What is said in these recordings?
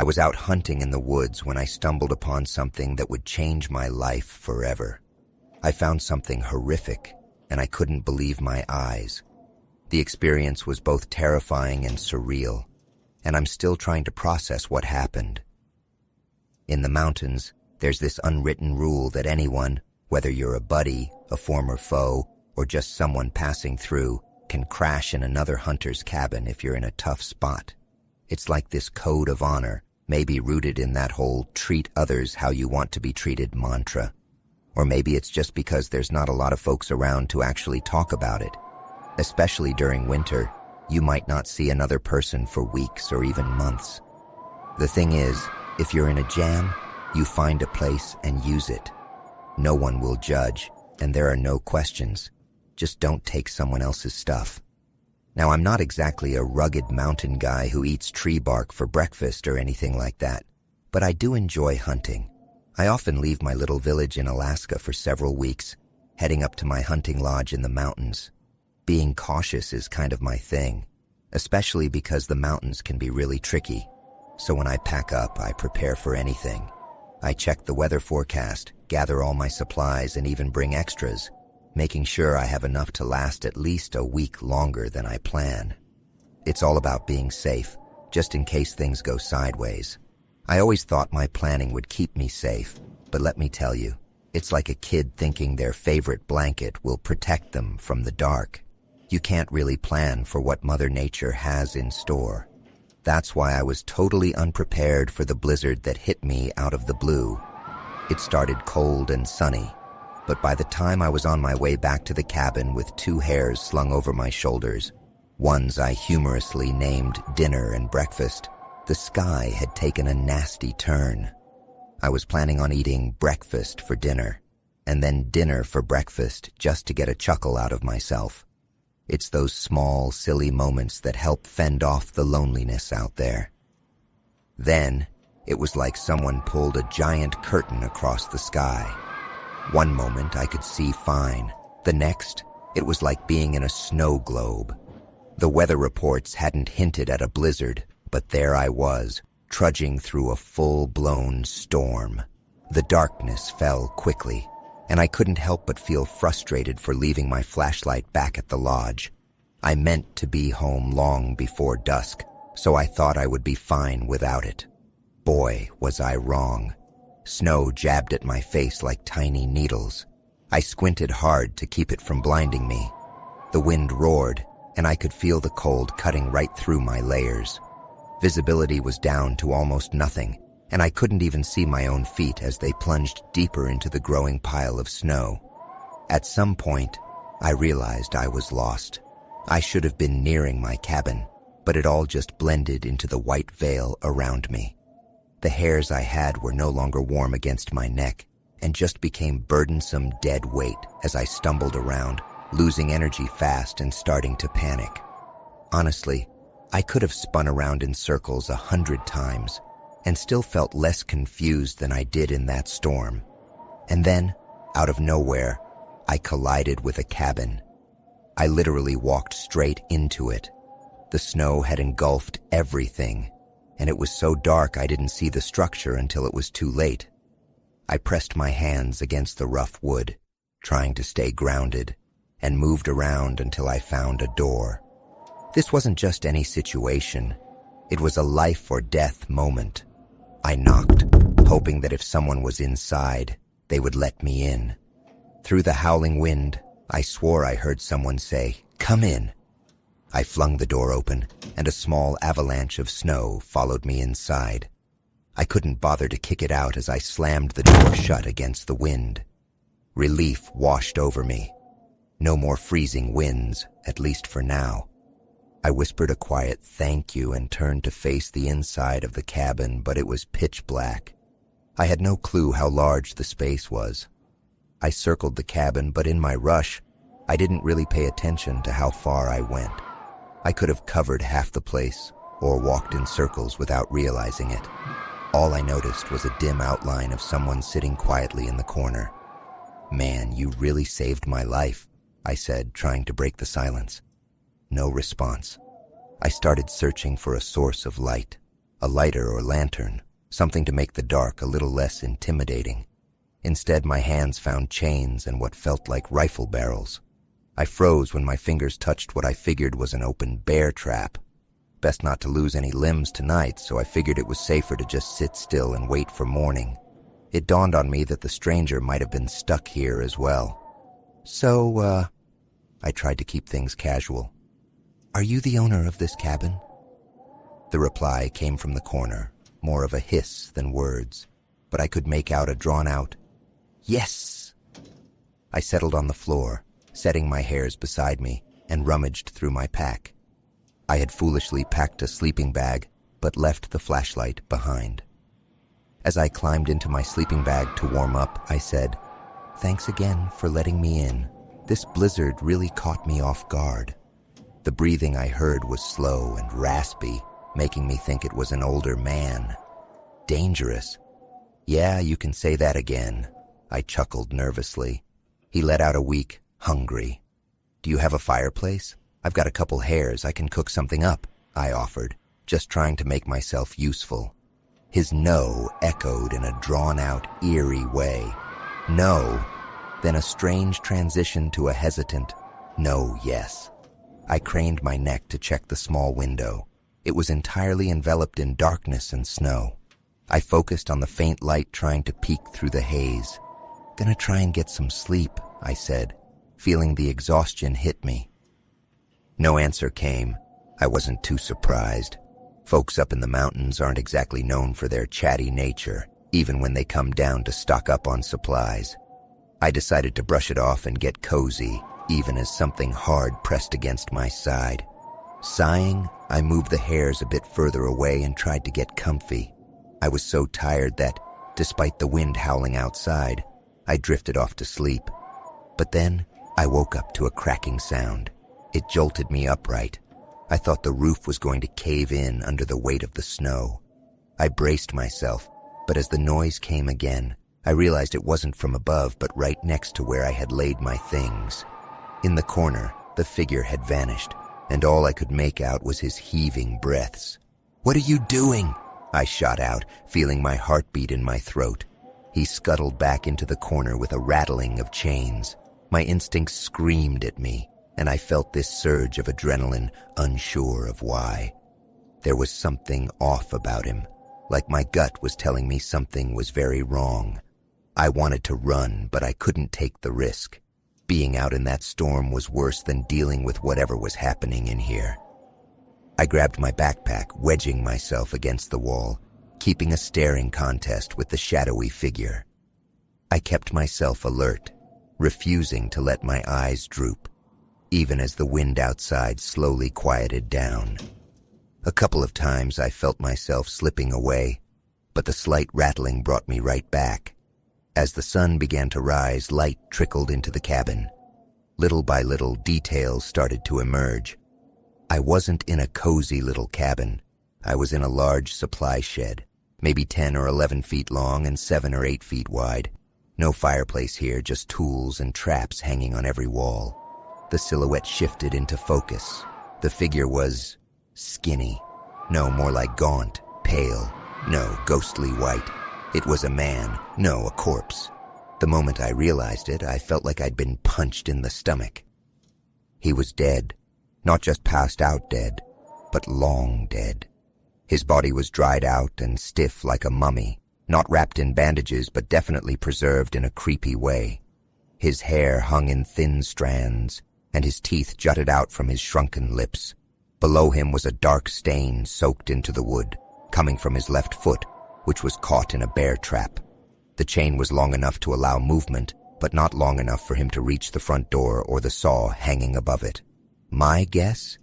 I was out hunting in the woods when I stumbled upon something that would change my life forever. I found something horrific, and I couldn't believe my eyes. The experience was both terrifying and surreal, and I'm still trying to process what happened. In the mountains, there's this unwritten rule that anyone, whether you're a buddy, a former foe, or just someone passing through, can crash in another hunter's cabin if you're in a tough spot. It's like this code of honor, maybe rooted in that whole treat others how you want to be treated mantra. Or maybe it's just because there's not a lot of folks around to actually talk about it. Especially during winter, you might not see another person for weeks or even months. The thing is, if you're in a jam, you find a place and use it. No one will judge, and there are no questions. Just don't take someone else's stuff. Now, I'm not exactly a rugged mountain guy who eats tree bark for breakfast or anything like that, but I do enjoy hunting. I often leave my little village in Alaska for several weeks, heading up to my hunting lodge in the mountains. Being cautious is kind of my thing, especially because the mountains can be really tricky. So when I pack up, I prepare for anything. I check the weather forecast, gather all my supplies, and even bring extras, making sure I have enough to last at least a week longer than I plan. It's all about being safe, just in case things go sideways. I always thought my planning would keep me safe, but let me tell you, it's like a kid thinking their favorite blanket will protect them from the dark. You can't really plan for what Mother Nature has in store. That's why I was totally unprepared for the blizzard that hit me out of the blue. It started cold and sunny, but by the time I was on my way back to the cabin with 2 hares slung over my shoulders, ones I humorously named Dinner and Breakfast, the sky had taken a nasty turn. I was planning on eating breakfast for dinner, and then dinner for breakfast just to get a chuckle out of myself. It's those small, silly moments that help fend off the loneliness out there. Then, it was like someone pulled a giant curtain across the sky. One moment I could see fine. The next, it was like being in a snow globe. The weather reports hadn't hinted at a blizzard, but there I was, trudging through a full-blown storm. The darkness fell quickly, and I couldn't help but feel frustrated for leaving my flashlight back at the lodge. I meant to be home long before dusk, so I thought I would be fine without it. Boy, was I wrong. Snow jabbed at my face like tiny needles. I squinted hard to keep it from blinding me. The wind roared, and I could feel the cold cutting right through my layers. Visibility was down to almost nothing, and I couldn't even see my own feet as they plunged deeper into the growing pile of snow. At some point, I realized I was lost. I should have been nearing my cabin, but it all just blended into the white veil around me. The hairs I had were no longer warm against my neck, and just became burdensome dead weight as I stumbled around, losing energy fast and starting to panic. Honestly, I could have spun around in circles 100 times and still felt less confused than I did in that storm. And then, out of nowhere, I collided with a cabin. I literally walked straight into it. The snow had engulfed everything, and it was so dark I didn't see the structure until it was too late. I pressed my hands against the rough wood, trying to stay grounded, and moved around until I found a door. This wasn't just any situation. It was a life or death moment. I knocked, hoping that if someone was inside, they would let me in. Through the howling wind, I swore I heard someone say, "Come in." I flung the door open, and a small avalanche of snow followed me inside. I couldn't bother to kick it out as I slammed the door shut against the wind. Relief washed over me. No more freezing winds, at least for now. I whispered a quiet thank you and turned to face the inside of the cabin, but it was pitch black. I had no clue how large the space was. I circled the cabin, but in my rush, I didn't really pay attention to how far I went. I could have covered half the place, or walked in circles without realizing it. All I noticed was a dim outline of someone sitting quietly in the corner. "Man, you really saved my life," I said, trying to break the silence. No response. I started searching for a source of light. a lighter or lantern, something to make the dark a little less intimidating. Instead, my hands found chains and what felt like rifle barrels. I froze when my fingers touched what I figured was an open bear trap. Best not to lose any limbs tonight, so I figured it was safer to just sit still and wait for morning. It dawned on me that the stranger might have been stuck here as well. So, I tried to keep things casual. "Are you the owner of this cabin?" The reply came from the corner, more of a hiss than words, but I could make out a drawn-out, "Yes!" I settled on the floor, setting my hairs beside me, and rummaged through my pack. I had foolishly packed a sleeping bag, but left the flashlight behind. As I climbed into my sleeping bag to warm up, I said, "Thanks again for letting me in. This blizzard really caught me off guard." The breathing I heard was slow and raspy, making me think it was an older man. Dangerous. "Yeah, you can say that again," I chuckled nervously. He let out a weak, "Hungry." "Do you have a fireplace? I've got a couple hairs. I can cook something up," I offered, just trying to make myself useful. His no echoed in a drawn-out, eerie way. No, then a strange transition to a hesitant, no, yes. I craned my neck to check the small window. It was entirely enveloped in darkness and snow. I focused on the faint light trying to peek through the haze. "Gonna try and get some sleep," I said, feeling the exhaustion hit me. No answer came. I wasn't too surprised. Folks up in the mountains aren't exactly known for their chatty nature, even when they come down to stock up on supplies. I decided to brush it off and get cozy, even as something hard pressed against my side. Sighing, I moved the hairs a bit further away and tried to get comfy. I was so tired that, despite the wind howling outside, I drifted off to sleep. But then, I woke up to a cracking sound. It jolted me upright. I thought the roof was going to cave in under the weight of the snow. I braced myself, but as the noise came again, I realized it wasn't from above but right next to where I had laid my things. In the corner, the figure had vanished, and all I could make out was his heaving breaths. "What are you doing?" I shot out, feeling my heartbeat in my throat. He scuttled back into the corner with a rattling of chains. My instincts screamed at me, and I felt this surge of adrenaline, unsure of why. There was something off about him, like my gut was telling me something was very wrong. I wanted to run, but I couldn't take the risk. Being out in that storm was worse than dealing with whatever was happening in here. I grabbed my backpack, wedging myself against the wall, keeping a staring contest with the shadowy figure. I kept myself alert, refusing to let my eyes droop, even as the wind outside slowly quieted down. A couple of times I felt myself slipping away, but the slight rattling brought me right back. As the sun began to rise, light trickled into the cabin. Little by little, details started to emerge. I wasn't in a cozy little cabin. I was in a large supply shed, maybe 10 or 11 feet long and 7 or 8 feet wide. No fireplace here, just tools and traps hanging on every wall. The silhouette shifted into focus. The figure was skinny. No, more like gaunt, pale. No, ghostly white. It was a man. No, a corpse. The moment I realized it, I felt like I'd been punched in the stomach. He was dead. Not just passed out dead, but long dead. His body was dried out and stiff like a mummy, not wrapped in bandages but definitely preserved in a creepy way. His hair hung in thin strands, and his teeth jutted out from his shrunken lips. Below him was a dark stain soaked into the wood, coming from his left foot, which was caught in a bear trap. The chain was long enough to allow movement, but not long enough for him to reach the front door or the saw hanging above it. My guess?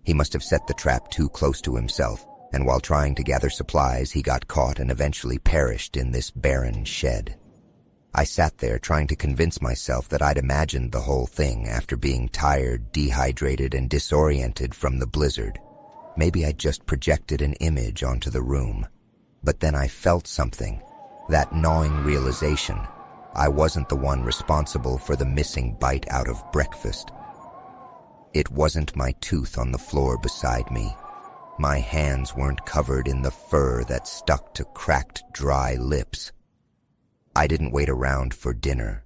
He must have set the trap too close to himself, and while trying to gather supplies, he got caught and eventually perished in this barren shed. I sat there trying to convince myself that I'd imagined the whole thing after being tired, dehydrated, and disoriented from the blizzard. Maybe I'd just projected an image onto the room. But then I felt something, that gnawing realization. I wasn't the one responsible for the missing bite out of breakfast. It wasn't my tooth on the floor beside me. my hands weren't covered in the fur that stuck to cracked, dry lips. I didn't wait around for dinner.